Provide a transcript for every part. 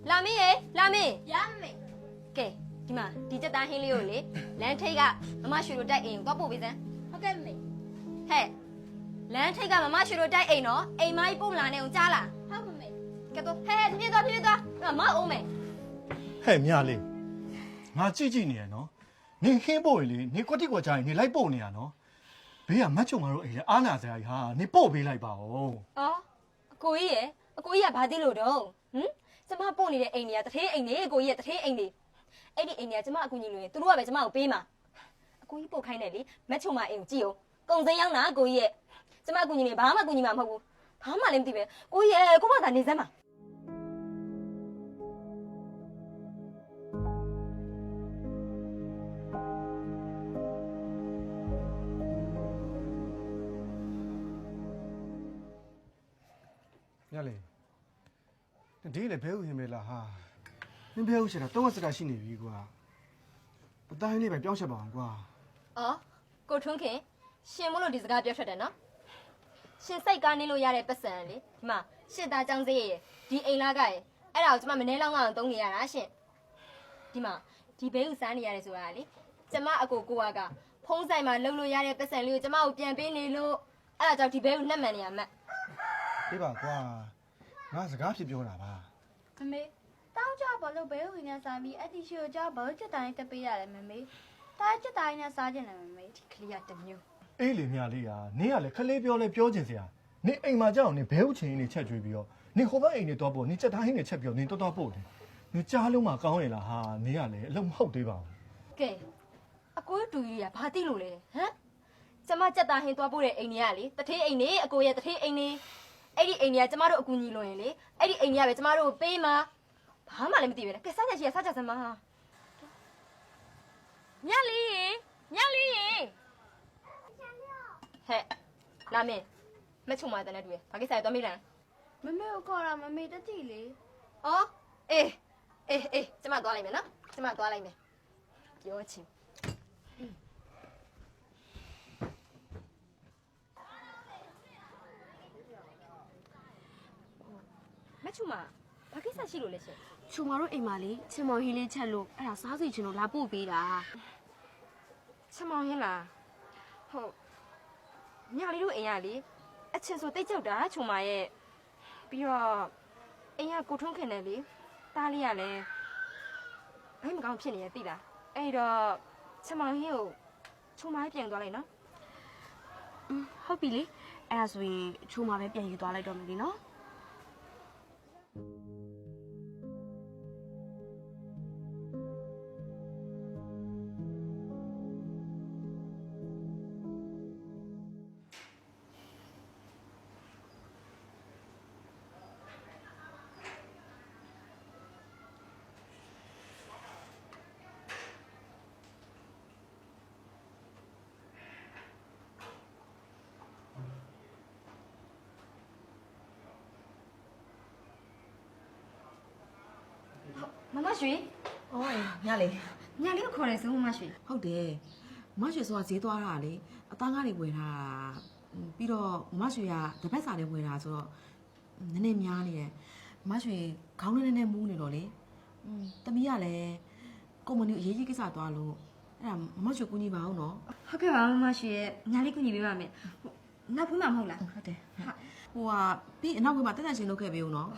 လာမင်းရေလာမင်းရမယ်ကဲဒီမှာဒီကြက်သားဟင်းလေးကိုလေလမ်းထိပ်ကမမရွှေတို့တိုက်အိမ်ကိုတော့ပို့ပေးစမ်းဟုတ်ကဲ့မေဟဲ့လမ်းထိပ်ကမမရွှေတို့တိုက်အိမ်နော်အိမ်မကြီးပို့မလာနဲ့အောင်ကြားလားဟုတ်ပါမေကဲတော့ဟဲ့ပြေးသွားမအောင်မယ်ဟဲ့မြလေးငါကြည့်နေရနော်နင်ခင်းပို့ရင်လေနင်ကွက်တိကွက်ကြရင်နင်လိုက်ပို့နေရနော်ဘေးကမတ်ချုံငါတို့အိမ်လေအားနာစရာကြီးဟာနင်ပို့ပေးလိုက်ပါဦးအော်အကိုကြီးကဘာသိလို့တော့ကျမပို့နေတဲ့အိမ်တွေကတထေးအိမ်တွေအကိုကြီးရဲ့တထေးအိမ်တွေအဲ့ဒီအိမ်တွေကကျမအကူကြီးလို့ရင်သူတို့ကပဲကျမကိုပေးမှာအကိုကြီးပို့ခိုင်းတယ်လေမတ်ချုံမအိမ်ကိုကြည့်အောင်ကုံစင်းရောက်တာအကိုကြီးရဲ့ကျမအကူကြီးနေဘာမှကူညီမှာမဟုတ်ဘူးဘာမှလည်းမသိပဲကိုကြီးရဲ့ကိုမသာနေစမ်းပါညလေဒီလေဘဲဦးရင်မေလားဟာနင်ဘဲဦးရှင်တာတော့စတာရှိနေပြီကွာအတိုင်းလေးပဲပြောင်းချက်ပါအောင်ကွာအော်ကိုထွန်းခင်ရှင်မလို့ဒီစကားပြောထွက်တယ်နော်ရှင်စိတ်ကားနေလို့ရတဲ့ပတ်စံလေဒီမှာရှင်သားចောင်းစေးရဲ့ဒီအိမ်လာကရဲ့အဲ့ဒါကိုကျမမနေလောက်အောင်သုံးနေရတာရှင်ဒီမှာဒီဘဲဦးစားနေရတယ်ဆိုတာလေကျမအကိုကဖုံးဆိုင်မှာလှုပ်လို့ရတဲ့ပတ်စံလေးကိုကျမကိုပြန်ပေးနေလို့အဲ့ဒါကြောင့်ဒီဘဲဦးနှက်မှန်နေရမှတ်ဒီပါကွာငါစကားဖြစ်ပြောတာပါမမေတောင်းကြဘာလို့ဘဲဝင်နေစားပြီးအတီရှိကိုကြောက်ဘာလို့ချက်တိုင်းတက်ပေးရတယ်မမေတားချက်တိုင်းနဲ့စားကျင်တယ်မမေဒီကလေးကတမျိုးအေးလေမြလေးဟာနင်ကလည်းခလေးပြောလဲပြောချင်စရာနင်အိမ်မှာကြောက်နင်ဘဲဥချင်းနေချက်ကျွေးပြီးတော့နင်ဟိုဘက်အိမ်နေတော့ပို့နင်ချက်သားဟင်းနေချက်ပြီးတော့နင်တော်ပို့တယ်နင်ကြားလုံးမှာကောင်းရလားဟာနင်ကလည်းအလုံးမဟုတ်သေးပါဘူးကဲအကိုတူကြီးကဘာသိလို့လဲဟမ်ကျမချက်သားဟင်းသွားပို့တဲ့အိမ်ကြီးကလေတထေးအိမ်နေအကိုရဲ့တထေးအိမ်နေအဲ့ဒီအိမ်ကြီးကကျမတို့အကူကြီးလွန်ရင်လေအဲ့ဒီအိမ်ကြီးကပဲကျမတို့ကိုပေးမှာဘာမှလည်းမသိပဲလေကဲစားကြချင်စားကြစမ်းပါညလေးရေဟဲ့လာမင်းမချုံမတဲ့နဲ့တူရဘာကိစ္စလဲတော့မေးလိုက်မမေကိုခေါ်တာမမေတတိလေအော်အေးကျမသွားလိုက်မယ်နော်ကျမသွားလိုက်မယ်ပြောချင်မချုံမဘာကိစ္စရှိလို့လဲရှင်ချူမတို့အိမ်မှာလေချင်မော်ဟင်းလေးချက်လို့အဲ့ဒါစားစီချင်လို့လာပို့ပေးတာချမောင်ဟင်းလားဟုတ်ညလေးတို့အိမ်ကလေအချင်းဆိုတိတ်ကြောက်တာချုံမရဲ့ပြီးတော့အိမ်ကကိုထွန်းခင်တယ်လေတားလေးကလည်းဘိုင်းမကောင်းဖြစ်နေရသိလားအဲ့တော့ချမောင်ဟင်းကိုချုံမပြန်သွားလိုက်နော်ဟုတ်ပြီလေအဲ့ဒါဆိုရင်ချူမပဲပြန်ယူသွားလိုက်တော့မယ်လीနော်မမရွှေအော်ညလေးကိုခေါ်တယ်ဆိုမမရွှေဟုတ်တယ်မရွှေဆိုတာဈေးသွားတာလေအသားကားတွေဝယ်ထားတာပြီးတော့မရွှေကတပတ်စာလေးဝယ်တာဆိုတော့နည်းနည်းများနေတယ်မရွှေခေါင်းနဲ့နည်းနည်းမူးနေတော့လေတမီးကလည်းကုမ္ပဏီအရေးကြီးကိစ္စသွားလို့အဲ့ဒါမရွှေကူညီပါအောင်နော်ဟုတ်ကဲ့ပါမမရွှေရဲ့ညာလေးကူညီပေးပါမယ်နောက်ဖွင့်မှာမဟုတ်လားဟုတ်တယ်ဟိုကပြီးအနောက်ဘက်မှာတက်တက်ချင်းလုပ်ခဲ့ပေးဦးနော်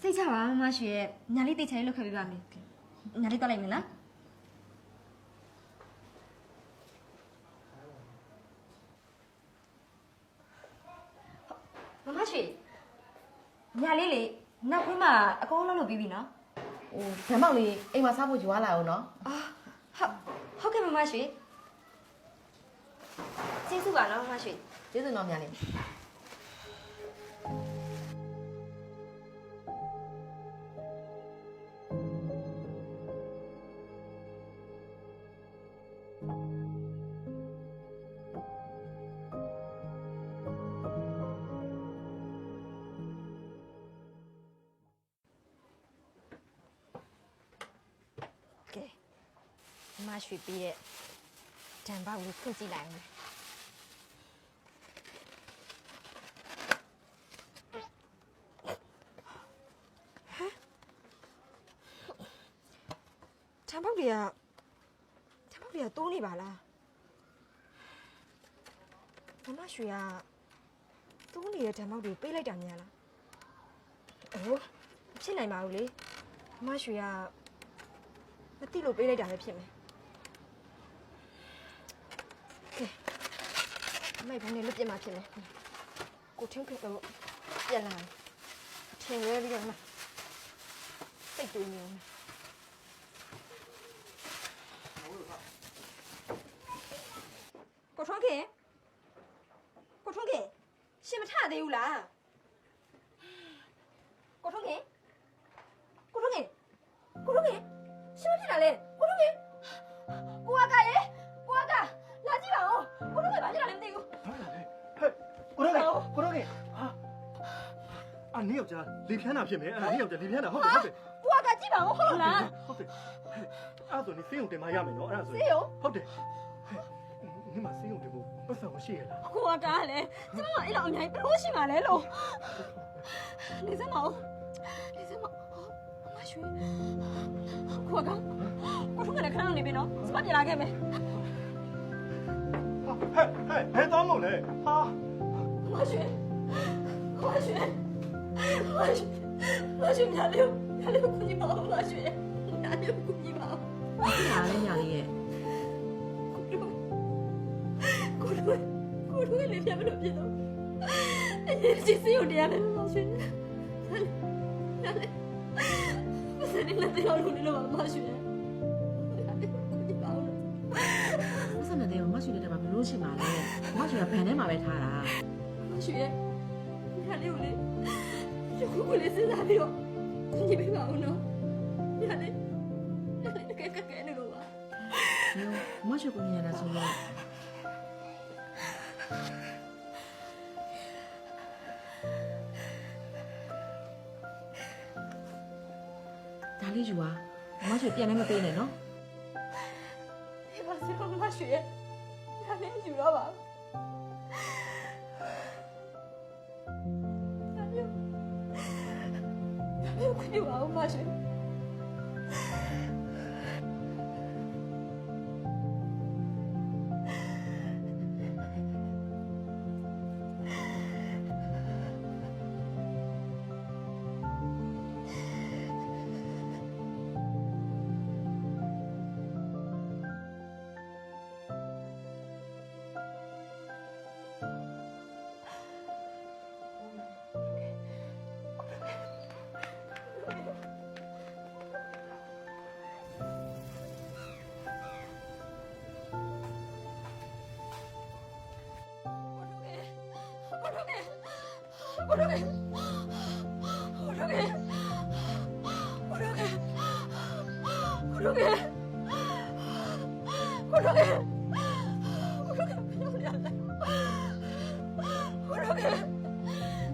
စိတ်ချပါမမရွှေရဲ့ညာလေးတိတ်ချင်လုပ်ခဲ့ပေးပါမယ်ညာလေးတက်လိုက်မယ်နော်မမရွှေညာလေးလေနောက်ဖွင့်မှာအကုန်လုံးလုပ်ပြီးပြီနော်ဟိုဓမ္မောက်လေးအိမ်မှာစားဖို့ယူလာအောင်နော်ဟုတ်ကဲ့မမရွှေကျေးဇူးပါနော်မမရွှေကျေးဇူးတော်များလေးမရွှေပြီးရဲ့ဒံပေါက်ကိုဖွင့်ကြည့်လိုက်အောင် ပေါက်တွေကတိုးနေပါလားဓမ္မရွှေကတိုးနေတဲ့ဓမ္မောက်တွေပေးလိုက်တာများလားအိုးမဖြစ်နိုင်ပါဘူးလေဓမ္မရွှေကမသိလို့ပေးလိုက်တာပဲဖြစ်မယ်ကဲအမေဘယ်နဲ့လွတ်ပြမှာဖြစ်မယ်ကိုထင်းခက်တော့ပြန်လာထင်ရဲပြီးတော့မှစိတ်တူးနေအောင်ကိုထွန်းခင်ရှင်မထသေးဘူးလားကိုထွန်းခင်ရှင်မထတာလေကိုထွန်းခင်ကိုကလာကြည့်ပါဦးကိုထွန်းခင်ဘာဖြစ်လာလဲမသိဘူး ဟဲ့ကိုတော့လေဟာနေယောက်ျားလေဖြန်းတာဖြစ်မယ်အဲ့ဒါနေယောက်ျားလေဖြန်းတာဟုတ်တယ် ကိုကကြည့်ပါဦးဟုတ်လား ဟုတ်တယ်အဲ့ဆိုနေစေးုံတင်မရမယ်နော်အဲ့ဒါဆို စေးရုံ ဟုတ်တယ်ဒီမှာစေးုံတင်ဖို့ပတ်စံမရှိရလား ကိုကလည်းကျမကအဲ့လိုအများကြီးဘယ်လိုရှိမှာလဲလို့နေစမ်းမအောင်မရွှေကိုထွန်းကနေခဏနေပြီနော်စပတ်ပြလာခဲ့မယ် ဟဲ့တော့မဟုတ်လေဟာ မရွှေညာလေးကိုကြည့်ပါဦးမရွှေညာလေးကိုကြည့်ပါဦး ညာလေးညာလေးရဲ့ ကိုတို့လည်းပြမလို့ပြတော့အရင်စီစီကိုတရားမယ်မရွှေညာလေးမစနေလည်းတရားလို့လို့မရွှေညာလေးကိုကြည့်ပါဦး ပတ်စံတဲ့မရွှေတဲ့မှာဘလို့ရှိမှာလဲမရွှေကဘန်ထဲမှာပဲထားတာ မရွှေညာလေးကိုလေရုပ်ကိုလေးစဉ်းစားပြီးတော့ကြည့်ပေးပါဦးနော်ညာလေးကဲနေလို့ပါ မရွှေကိုမြင်ရတာဆိုတော့ဒါလေးယူပါမရွှေပြန်လည်းမပေးနဲ့နော် ဒီမှာစမမရွှေညာလေးယူတော့ပါညာလေးကိုကြည့်ပါဦးမရွှေ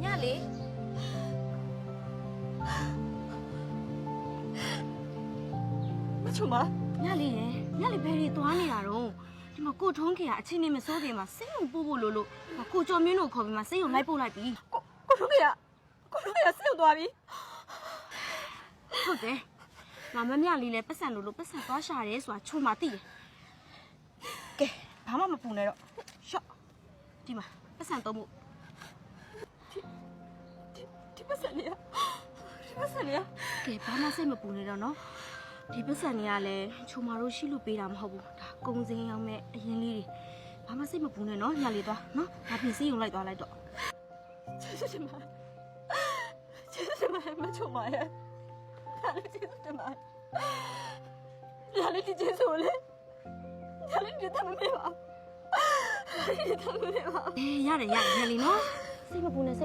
ညလေးမချုံပါညလေးဘယ်တွေသွားနေတာတော့ဒီမှာကိုထုံးခင်ကအချင်းနေမစိုးခင်မှာစိတ်ုံပို့ဖို့လို့ကိုကျော်မင်းတို့ခေါ်ပြီးမှစိတ်ုံလိုက်ပို့လိုက်ပြီကိုထုံးခင်ကစိတ်ုံသွားပြီဟုတ်တယ်မမမြလေးလည်းပတ်စံလို့ပတ်စံသွားရှာတယ်ဆိုတာချုံမသိတယ်ကဲဘာမှမပူနဲ့တော့ရှော့ဒီမှာပတ်စံတော့မို့ဒီပတ်စံလေးကကဲဘာမှစိတ်မပူနေတော့နော်ဒီပတ်စံလေးကလည်းချုံမတို့ရှိလို့ပေးတာမဟုတ်ဘူးဒါကုံစင်းရောက်မဲ့အရင်လေးတွေဘာမှစိတ်မပူနဲ့နော်ညလေးသွားနော်ဒါပြင်စည်းုံလိုက်သွားလိုက်တော့ကျေးဇူးတင်ပါတယ်မချုံမရဲ့ဒါလည်းကျေးဇူးတင်ပါတယ်ဒါလည်းကျေးဇူးလေဒါလည်းဒီတမမေးပါရတယ်ညလေးနော်စိတ်မပူနဲ့